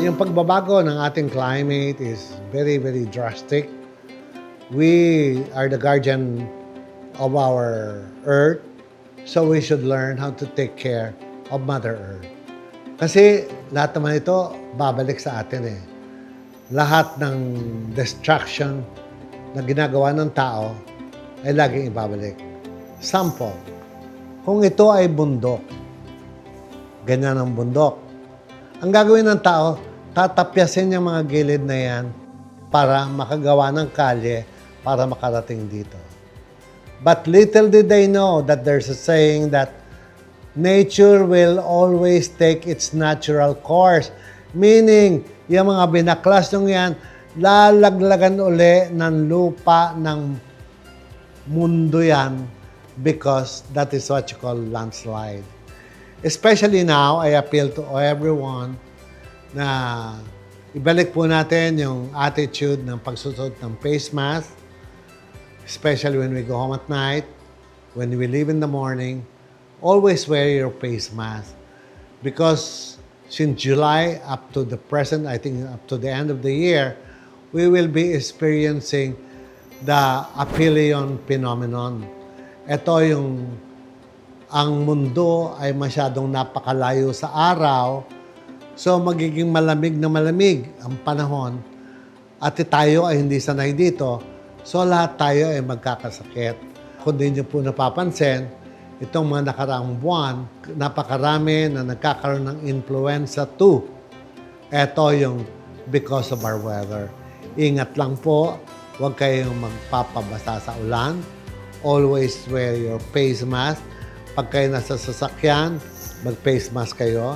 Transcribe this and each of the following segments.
Yung pagbabago ng ating climate is very, very drastic. We are the guardian of our Earth, so we should learn how to take care of Mother Earth. Kasi lahat naman ito, babalik sa atin eh. Lahat ng destruction na ginagawa ng tao ay laging ibabalik. Sample, kung ito ay bundok, ganyan ang bundok. Ang gagawin ng tao, tatapyasin yung mga gilid na yan para makagawa ng kalye para makarating dito. But little did they know that there's a saying that nature will always take its natural course. Meaning, yung mga binaklas nung yan, lalaglagan uli ng lupa ng mundo yan because that is what you call landslide. Especially now, I appeal to everyone na ibalik po natin yung attitude ng pagsusot ng face mask, especially when we go home at night, when we leave in the morning, always wear your face mask. Because since July up to the present, I think up to the end of the year, we will be experiencing the aphelion phenomenon. Ito yung ang mundo ay masyadong napakalayo sa araw, so magiging malamig na malamig ang panahon at tayo ay hindi sanay dito, so lahat tayo ay magkakasakit. Kung di nyo po napapansin, itong mga nakaraang buwan, napakarami na nagkakaroon ng influenza 2. Ito yung because of our weather. Ingat lang po, huwag kayong magpapabasa sa ulan. Always wear your face mask. Pag kayo nasa sasakyan, mag-face mask kayo.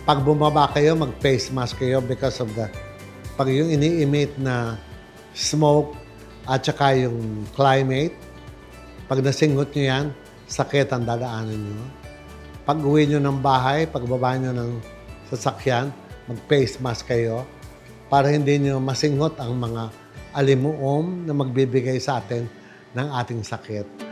Pag bumaba kayo, mag-face mask kayo because of pag yung ini-emit na smoke at saka yung climate, pag nasingot nyo yan, sakit ang dadaanan nyo. Pag uwi nyo ng bahay, pag baba nyo ng sasakyan, mag-face mask kayo para hindi nyo masingot ang mga alimuom na magbibigay sa atin ng ating sakit.